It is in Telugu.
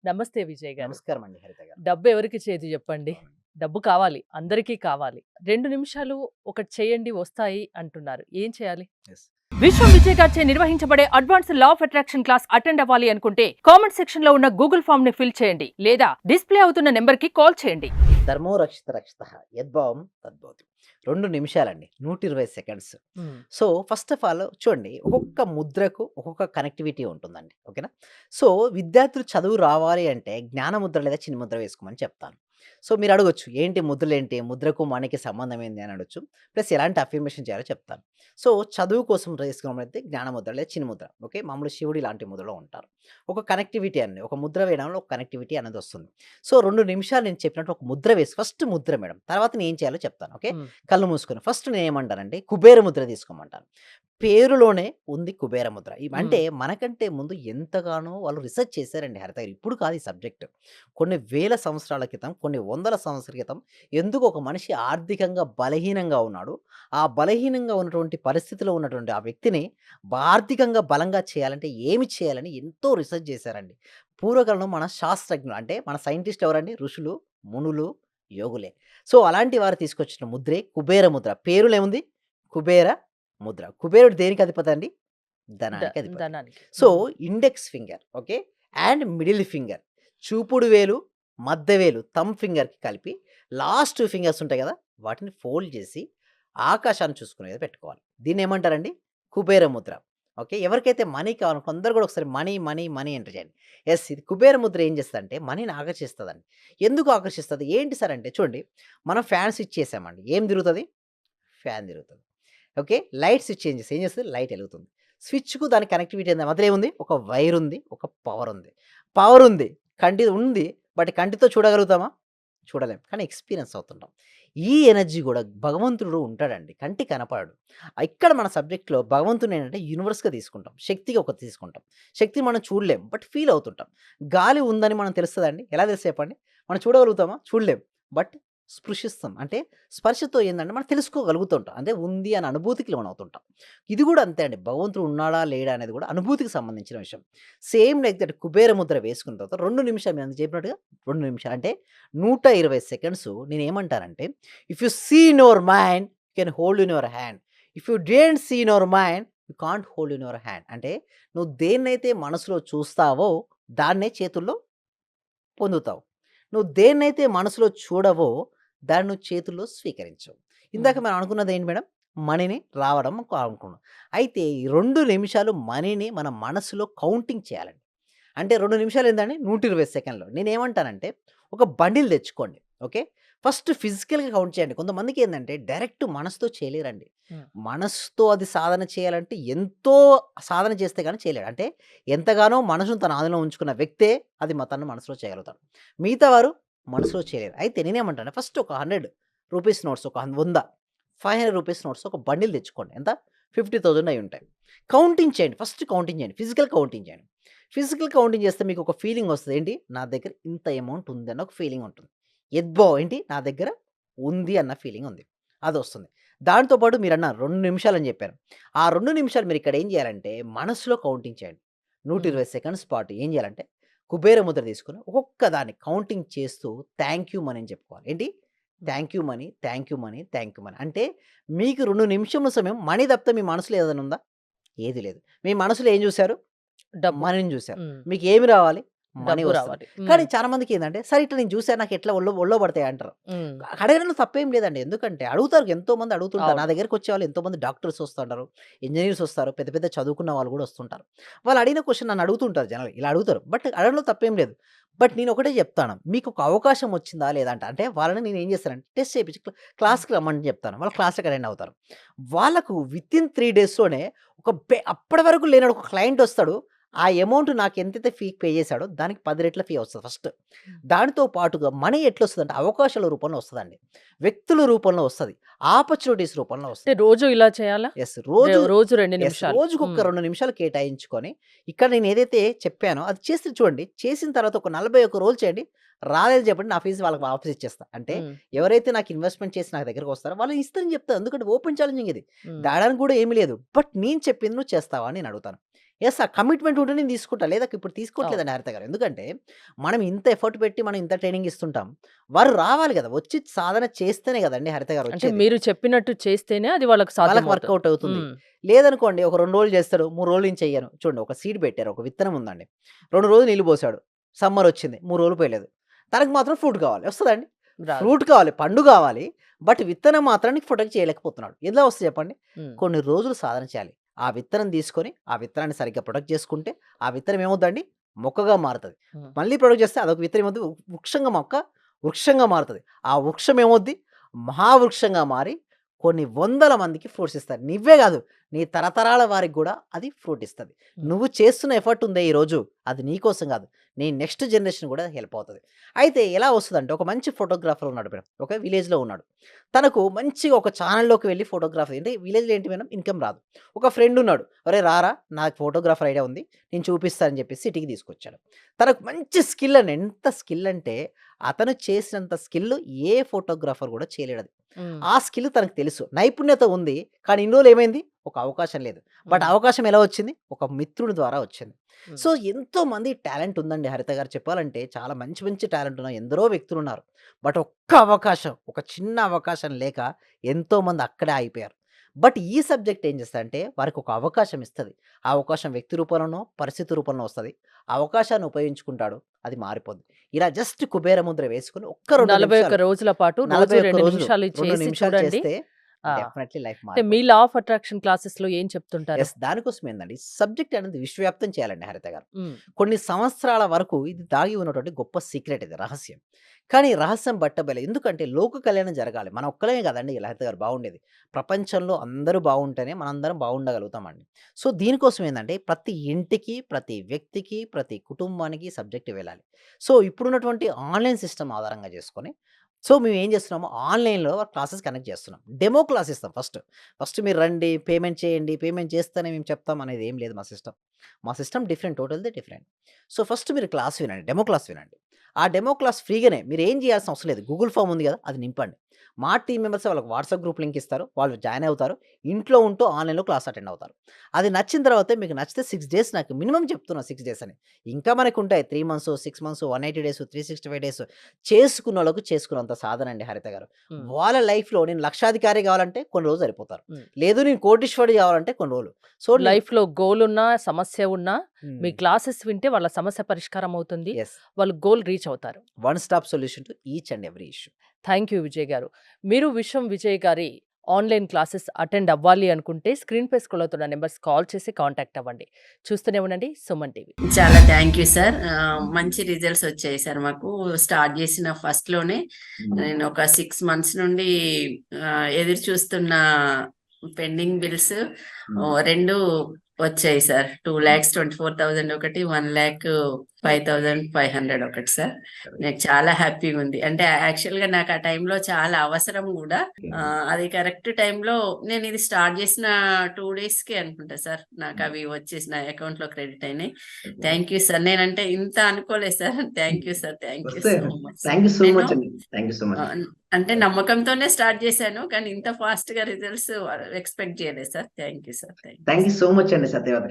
నమస్తే విజయ్ గారు. నమస్కారం అండి హరిత గారు. డబ్బు ఎవరికి చేతి చెప్పండి? అవునండి. డబ్బు కావాలి. అందరికీ కావాలి. 2 నిమిషాలు ఒకటి చేయండి వస్తాయి అంటున్నారు. ఏం చేయాలి? యెస్. విశ్వం విజయ్ గారిచే నిర్వహించబడే advance law of attraction class attend అవ్వాలి అనుకుంటే కామెంట్ సెక్షన్ లో ఉన్న గూగుల్ ఫామ్ ని ఫిల్ చేయండి లేదా డిస్ప్లే అవుతున్న నెంబర్ కి కాల్ చేయండి. ధర్మో రక్షిత రక్షితః యద్భావం తద్భవతి. 2 నిమిషాలండి. 120 seconds. So, first of all చూడండి, ఒక్కొక్క ముద్రకు ఒక్కొక్క కనెక్టివిటీ ఉంటుందండి. ఓకేనా? సో, విద్యార్థులు చదువు రావాలి అంటే జ్ఞాన ముద్ర లేదా చిన్న ముద్ర వేసుకోమని చెప్తాను. సో, మీరు అడగొచ్చు, ఏంటి ముద్రలేంటి? ముద్రకు మనకి సంబంధం ఏంది అని అడగొచ్చు. ప్లస్ ఎలాంటి అఫర్మేషన్ చేయాలో చెప్తాను. సో, చదువు కోసం వేసుకున్నట్లయితే జ్ఞాన ముద్ర లేదా చిన్న ముద్ర. ఓకే. మామూలు శివుడు ఇలాంటి ముద్రలో ఉంటారు. ఒక కనెక్టివిటీ అండి. ఒక ముద్ర వేయడంలో ఒక కనెక్టివిటీ అనేది వస్తుంది. సో, 2 నిమిషాలు నేను చెప్పినట్టు ఒక ముద్ర వేసి ఫస్ట్ ముద్ర మేడం. తర్వాత నేను ఏం చేయాలో చెప్తాను. ఓకే. కళ్ళు మూసుకొని ఫస్ట్ నేనేమంటానంటే కుబేర ముద్ర తీసుకోమంటాను. పేరులోనే ఉంది కుబేర ముద్ర. అంటే మనకంటే ముందు ఎంతగానో వాళ్ళు రిసర్చ్ చేశారండి హరిత గారు. ఇప్పుడు కాదు ఈ సబ్జెక్ట్. కొన్ని వేల సంవత్సరాల క్రితం, కొన్ని వందల సంవత్సరాల క్రితం ఎందుకు ఒక మనిషి ఆర్థికంగా బలహీనంగా ఉన్నాడు. ఆ బలహీనంగా ఉన్నటువంటి పరిస్థితిలో ఉన్నటువంటి ఆ వ్యక్తిని ఆర్థికంగా బలంగా చేయాలంటే ఏమి చేయాలని ఎంతో రిసర్చ్ చేశారండి. పూర్వకాలంలో మన శాస్త్రజ్ఞులు అంటే మన సైంటిస్ట్‌లు ఎవరండి? ఋషులు, మునులు, యోగులే. సో, అలాంటి వారు తీసుకొచ్చిన ముద్రే కుబేర ముద్ర. పేరులో ఏముంది? కుబేర ముద్ర. కుబేరుడు దేనికి అధిపతి అండి? ధనానికి అధిపతి. ధనానికి. So, index finger okay. And middle finger, చూపుడు వేలు, మధ్య వేలు, థంబ్ ఫింగర్‌కి కలిపి లాస్ట్ 2 ఫింగర్స్ ఉంటాయి కదా! వాటిని ఫోల్డ్ చేసి ఆకాశాన్ని చూసుకునేది పెట్టుకోవాలి. దీన్నేమంటారండి? కుబేర ముద్ర. ఓకే. ఎవరికైతే మనీ కావాలో కొందరు కూడా ఒకసారి మనీ, మనీ, మనీ ఎంటర్ చేయండి. యెస్. ఇది కుబేర ముద్ర ఏం చేస్తదంటే మనీని ఆకర్షిస్తదండి. ఎందుకు ఆకర్షిస్తది? ఏంటి సార్ అంటే చూడండి, మనం ఫ్యాన్ స్విచ్ చేసామండి. ఏం తిరుగుతది? ఫ్యాన్ తిరుగుతది. ఓకే. లైట్ స్విచ్ ఏం చేస్తది? లైట్ ఎలుగుతుంది. స్విచ్‌కు దానికి కనెక్టివిటీ ఏంది? మధ్యలో ఏముంది? ఒక వైర్ ఉంది. ఒక పవర్ ఉంది. పవర్ ఉంది. కంటి ఉంది. బట్ కంటితో చూడగలుగుతామా? చూడలేం. కానీ ఎక్స్‌పీరియన్స్ అవుతుంటాం. ఈ ఎనర్జీ గూడా భగవంతుడు ఉంటాడండి. కంటికి కనపడడు. ఇక్కడ మన సబ్జెక్ట్‌లో భగవంతుడిని ఏంటంటే యూనివర్స్‌గా తీసుకుంటాం. శక్తిగా ఒకటి తీసుకుంటాం. శక్తిని మనం చూడలేం. బట్ ఫీల్ అవుతుంటాం. గాలి ఉందని మనం తెలుస్తదండి. ఎలా తెలుసు చెప్పండి? మనం చూడగలుగుతామా? చూడలేం. బట్ స్పృశిస్తాం. అంటే స్పర్శతో ఏందంటే మనం తెలుసుకోగలుగుతుంటాం. అంటే ఉంది అనే అనుభూతికి లోనవుతుంటాం. ఇది గూడా అంతే అండి. భగవంతుడు ఉన్నాడా? లేడా? అనేది గూడా అనుభూతికి సంబంధించిన విషయం. Same like that Kubera Mudra వేసుకున్న తర్వాత 2 నిమిషాలు నేను చెప్పినట్టుగా 2 నిమిషాలు అంటే 120 సెకండ్స్ నేనేమంటానంటే, if you see in your mind you can hold in your hand. If you don't see in your mind you can't hold in your hand. అంటే నువ్వు దేన్నైతే మనసులో చూస్తావో దాన్నే చేతుల్లో పొందుతావు. నువ్వు దేన్నైతే మనసులో చూడవో దాన్ని నువ్వు చేతుల్లో స్వీకరించవు. ఇందాక మనం అనుకున్నదేంటి మేడం? మనీని రావడం అనుకున్నాం. అయితే ఈ 2 నిమిషాలు మనీని మన మనసులో కౌంటింగ్ చేయాలండి. అంటే 2 నిమిషాలు ఏందండి? 120 సెకన్లు. నేనేమంటానంటే ఒక బండిల్ తెచ్చుకోండి. ఓకే. ఫస్ట్ ఫిజికల్‌గా కౌంట్ చేయండి. కొంతమందికేందంటే డైరెక్ట్ మనసుతో చేయలేరండి. హ్మ్. మనసుతో అది సాధన చేయాలంటే ఎంతో సాధన చేస్తే గాని చేయలేడు. అంటే ఎంతగానో మనసును తన ఆధీనంలో ఉంచుకున్న వ్యక్తే అది తను మనసులో చేయగలుగుతాడు. మిగతా వారు మనసులో చేయలేరు. అయితే నేనేమంటాను ఫస్ట్ ఒక 100 రూపీస్ నోట్స్, ఒక 100, 500 రూపీస్ నోట్స్ ఒక బండిల్ తెచ్చుకోండి. ఎంత? 50,000 అయ్యుంటాయి. కౌంటింగ్ చేయండి. ఫస్ట్ కౌంటింగ్ చేయండి. ఫిజికల్ కౌంటింగ్ చేయండి. ఫిజికల్ కౌంటింగ్ చేస్తే మీకు ఒక ఫీలింగ్ వస్తది. ఏంటి? నా దగ్గర ఇంత అమౌంట్ ఉందన్న ఒక ఫీలింగ్ ఉంటుంది. ఏంటి? నా దగ్గర ఉంది అన్న ఫీలింగ్ ఉంది. అదొస్తుంది. దాంతో పాటు మీరన్నారు 2 నిమిషాలని జెప్పారు. ఆ 2 నిమిషాలు మీరిక్కడ ఏం జేయాలంటే మనసులో కౌంటింగ్ చేయండి. హ్మ్. 120 సెకండ్స్ పాటు ఏం జేయాలంటే కుబేర ముద్ర తీసుకొని ఒక్కొక్క దాన్ని కౌంటింగ్ చేస్తూ థాంక్ యూ మనీ అని చెప్పుకోవాలి. ఏంటి? హ్మ్. Thank you money, thank you money, thank you money. అంటే మీకు 2 నిమిషముల సమయం మనీ తప్పితే మీ మనసులో ఏదైనా ఉందా? ఏది లేదు. మీ మనసులో ఏం జూసారు? డబ్బు. మనీని జూసారు. హ్మ్. మీకేమి రావాలి? మనీ డబ్బు వస్తది. రావాలి. కానీ హ్మ్. చాలా మందికేందంటే, సరే ఇట్లా నేను జూసాను నాకెట్లా ఒళ్ళో పడతాయి అంటారు. హ్మ్. అడగడంలో తప్పేం లేదండి. ఎందుకంటే అడుగుతారు, ఎంతోమంది అడుగుతుంటారు. నా అవును. దగ్గరికొచ్చేవాళ్ళు ఎంతోమంది డాక్టర్స్ వస్తుంటారు, ఇంజినీర్స్ వస్తారు, పెద్ద పెద్ద చదువుకున్న వాళ్ళు గూడా వస్తుంటారు. వాళ్ళు అడిగిన క్వెషన్ నన్ను అడుగుతుంటారు జనాలు. ఇలా అడుగుతారు. బట్ అడగడంలో తప్పేం లేదు. బట్ నేనొకటే జెప్తాను. మీకొక అవకాశం వచ్చిందా లేదా అంట. అంటే వాళ్ళని నేనేం జేస్తానంటే టెస్ట్ చేపిచ్చి హ్మ్. క్లాస్‌కి రమ్మని జెప్తాను. వాళ్ళు క్లాస్‌లకి అటెండ్ అవుతారు. వాళ్ళకు వితిన్ 3 డేస్‌లోనే ఒక అప్పటి వరకు లేనోడు ఒక క్లయింట్ వస్తాడు. ఆ అమౌంట్ నాకు ఎంతైతే ఫీ పే చేశాడో దానికి 10 రెట్ల ఫీ వస్తది ఫస్ట్. హ్మ్. దానితో పాటుగా మనీ ఎట్లొస్తదంటే అవకాశాల రూపంలో వస్తదండి. వ్యక్తుల రూపంలో వస్తది. ఆపర్చునిటీస్ రూపంలో అంటే వస్తది. రోజు ఇలా చేయాలా? యెస్. రోజు రోజు 2 నిమిషాలు. రోజుకొక హ్మ్. 2 నిమిషాలు కేటాయించుకొని, ఇక్కడ నేనేదైతే చెప్పానో అది చేసి చూడండి. చేసిన తర్వాత ఒక 41 రోజులు చేయండి. రాలేదు చెప్పండి, నా ఫీస్ వాళ్ళకి వాపస్ ఇచ్చేస్తా. అంటే హ్మ్. ఎవరైతే నాకు ఇన్వెస్ట్‌మెంట్ చేసి నా దగ్గరకొస్తారో వాళ్ళని ఇస్తానని చెప్తా. ఎందుకంటే ఓపెన్ ఛాలెంజింగ్ ఇది. హ్మ్. దాయడానికి కూడా ఏమి లేదు. బట్ నేను చెప్పింది నువ్వు చేస్తావా అని నేను అడుగుతాను. యెస్. ఆ కమిట్మెంట్ ఉంటే నేను తీసుకుంటా. లేదా ఇప్పుడు తీసుకోవట్లేదండి హరిత గారు. ఎందుకంటే మనం ఇంత ఎఫర్ట్ పెట్టి మనం ఇంత ట్రైనింగ్ ఇస్తుంటాం. వారు రావాలి గదా! వచ్చి సాధన చేస్తేనే గదండీ హరిత గారు అంటే వచ్చేది. మీరు చెప్పినట్టు చేస్తేనే అది వాళ్ళకి వాళ్ళకి సాధ్యమవుతుంది. వర్కౌట్ అవుతుంది. హ్మ్. లేదనుకోండి ఒక 2 రోజులు చేస్తాడు. 3 రోజులు నేను చెయ్యను. చూడండి ఒక సీడ్ పెట్టారు. ఒక విత్తనం ఉందండి. 2 రోజులు నీళ్లు పోసాడు. సమ్మర్ వచ్చింది. 3 రోజులు పోయలేదు. తనకు మాత్రం ఫ్రూట్ కావాలి. వస్తదండి? రాదు. ఫ్రూట్ కావాలి. పండు కావాలి. బట్ విత్తనం మాత్రానికి ప్రొటెక్ట్ చేయలేకపోతున్నాడు. ఎలా వస్తది చెప్పండి? హ్మ్. కొన్ని రోజులు సాధన చేయాలి. ఆ విత్తనం తీసుకొని, ఆ విత్తనాన్ని సరిగ్గా ప్రొటెక్ట్ చేసుకుంటే, ఆ విత్తనం ఏమవుద్దండి? మొక్కగా మారుతది. హ్మ్. మళ్ళీ ప్రొటెక్ట్ చేస్తే అదొక విత్తనం ఏమవుద్ది? వృక్షంగా మారుతది. ఆ వృక్షం ఏమవుద్ది? మహావృక్షంగా మారి కొన్ని వందల మందికి ఫ్రూట్స్ ఇస్తది. నువ్వే గాదు, నీ తరతరాల వారికి గూడా అది ఫ్రూట్ ఇస్తది. హ్మ్. నువ్వు చేస్తున్న ఎఫర్ట్ ఉందే ఈరోజు, అది నీ కోసం గాదు. నీ నెక్స్ట్ జనరేషన్ గూడా హెల్ప్ అవుతది. అయితే ఎలా వస్తదంటే, ఒక మంచి ఫోటోగ్రాఫర్ ఉన్నాడు మేడం. ఒక విలేజ్‌లో ఉన్నాడు. తనకు మంచిగా ఒక ఛానెల్‌లోకి వెళ్లి ఫోటోగ్రఫీ అంటే విలేజ్‌లో ఏంటి మేడం ఇన్‌కమ్ రాదు. ఒక ఫ్రెండ్ ఉన్నాడు. "అరేయ్! రారా నాకు ఫోటోగ్రాఫర్ ఐడియా ఉంది. నేను చూపిస్తా" అని చెప్పేసి సిటీకి తీసుకొచ్చాడు. తనకు మంచి స్కిల్ అండి. ఎంత స్కిల్ అంటే అతను చేసినంత స్కిల్ ఏ ఫోటోగ్రాఫర్ గూడా చేయలేడది. హ్మ్. ఆ స్కిల్ తనకు తెలుసు. నైపుణ్యత ఉంది. కానీ ఇన్ని రోజులు ఏమైంది? ఒక అవకాశం లేదు. బట్ హ్మ్. అవకాశం ఎలా వచ్చింది? ఒక మిత్రుడి ద్వారా వచ్చింది. హ్మ్. సో, ఎంతోమంది టాలెంట్ ఉందండి హరిత గారు చెప్పాలంటే చాలా మంచి మంచి టాలెంట్ ఉన్న ఎందరో వ్యక్తులున్నారు. బట్ ఒక్క అవకాశం, ఒక చిన్న అవకాశం లేక ఎంతోమంది అక్కడే ఆగిపోయారు. బట్ ఈ సబ్జెక్ట్ ఏం చేస్తదంటే వారికి ఒక అవకాశం ఇస్తది. ఆ అవకాశం వ్యక్తి రూపంలోనో, పరిస్థితి రూపంలో వస్తది. ఆ అవకాశాన్ని ఉపయోగించుకుంటాడు. అది మారిపోద్ది. ఇలా జస్ట్ కుబేర ముద్ర వేసుకొని ఒక్క 2 41 నిమిషాలు, రోజుల పాటు రోజు 41 2 రోజులు, నిమిషాలు 2 చేసి నిమిషాలు చూడండి. చేస్తే ఆ! డెఫినైట్‌లీ లైఫ్ అంటే మీ మారిపోద్ది. లా ఆఫ్ అట్రాక్షన్ క్లాసెస్‌లో ఏం చెప్తుంటారు? యెస్. దానికోసమేందండి సబ్జెక్ట్ అనేది విశ్వవ్యాప్తం చేయాలండి హరిత గారు. హ్మ్. కొన్ని సంవత్సరాల వరకు ఇది దాగి ఉన్నటువంటి గొప్ప సీక్రెట్ ఇది రహస్యం. కానీ రహస్యం బట్టబయలే. ఎందుకంటే లోక కళ్యాణం జరగాలి. మన ఒక్కలమే కాదండి లలిత గారు బాగుండేది. ప్రపంచంలో అందరూ బాగుంటేనే మనందరం బాగుండగలుగుతామండి. సో, దీనికోసం ఏందంటే ప్రతి ఇంటికి, ప్రతి వ్యక్తికి, ప్రతి కుటుంబానికి సబ్జెక్ట్ వెళ్ళాలి. సో, ఇప్పుడున్నటువంటి ఆన్‌లైన్ సిస్టమ్ ఆధారంగా చేసుకొని సో, మేమేం చేస్తున్నాము ఆన్‌లైన్‌లో క్లాసెస్ కండక్ట్ చేస్తున్నాం. డెమో క్లాస్ ఇస్తాం ఫస్ట్. ఫస్ట్ మీరు రండి, పేమెంట్ చేయండి, పేమెంట్ చేస్తేనే మేము చెప్తాం అనేది ఏం లేదు మా సిస్టమ్. మా సిస్టమ్ డిఫరెంట్. టోటల్‌ది డిఫరెంట్. సో, ఫస్ట్ మీరు క్లాస్ వినండి. డెమో క్లాస్ వినండి. ఆ డెమో క్లాస్ ఫ్రీగానే మీరేం చేయాల్సిన అవసరం లేదు. గూగుల్ ఫార్మ్ ఉంది గదా! అది నింపండి. మా టీమ్ మెంబర్సే వాళ్ళకి వాట్సాప్ గ్రూప్ లింక్ ఇస్తారు. వాళ్ళు జాయిన్ అవుతారు. ఇంట్లో ఉంటూ ఆన్‌లైన్‌లో క్లాస్ అటెండ్ అవుతారు. అది నచ్చిన తర్వాతే మీకు నచ్చితే 6 డేస్ నాకు మినిమమ్ చెప్తున్నా 6 డేస్ అని. ఇంకా మనకుంటాయి 3 మంత్స్, 6 మంత్స్, 180 డేస్, 365 డేస్ చేసుకున్నోళ్ళకు చేసుకున్నంత సాధనండి హరిత గారు. హ్మ్. వాళ్ళ లైఫ్‌లో నేను లక్షాధికారి గావాలంటే కొన్ని రోజులు సరిపోతారు. హ్మ్. లేదు నేను కోటీశ్వరుడు గావాలంటే కొన్ని రోజులు. సో, నేను లైఫ్‌లో గోల్ ఉన్నా, సమస్య ఉన్నా మీ హ్మ్. క్లాసెస్ వింటే వాళ్ళ సమస్య పరిష్కారం అవుతుంది. యెస్. వాళ్ళు గోల్ రీచ్ అవుతారు. One stop solution to each and every issue. Thank you Vijay గారు. మీరు విజయ్ గారి ఆన్‌లైన్ క్లాసెస్ అటెండ్ అవ్వాలి అనుకుంటే స్క్రీన్‌పై స్క్రోల్ అవుతున్న నంబర్స్ కాల్ చేసి కాంటాక్ట్ అవ్వండి. చూస్తూనే ఉండండి సుమన్ టీవీ. చాలా థ్యాంక్ యూ సార్. మంచి రిజల్ట్స్ వచ్చాయి సార్ మాకు. స్టార్ట్ చేసిన ఫస్ట్‌లోనే నేను ఒక 6 మంత్స్ నుండి ఎదురు చూస్తున్న పెండింగ్ బిల్స్ 2 వచ్చాయి సార్. 2,24,000 ఒకటి, 1,05,500 ఒకటి సార్. నాకు చాలా హ్యాపీగా ఉంది. అంటే యాక్చువల్‌గా నాకు ఆ టైంలో చాలా అవసరం కూడా. అది కరెక్ట్ టైంలో నేను ఇది స్టార్ట్ చేసిన 2 డేస్‌కే అనుకుంటా సార్. నాకు అవి వచ్చేసి నా అకౌంట్‌లో క్రెడిట్ అయినాయి. Thank you sir. నేనంటే ఇంత అనుకోలేదు సార్. Thank you sir. Thank you వస్తే so much. Thank you so నేను మచ్ అండి. Thank you so much. అంటే నమ్మకంతోనే స్టార్ట్ చేశాను. కానీ ఇంత ఫాస్ట్‌గా రిజల్ట్స్ ఎక్స్‌పెక్ట్ చేయలేదు సార్. Thank you sir. Thank you thank you sir. So much అండి సత్యవతి.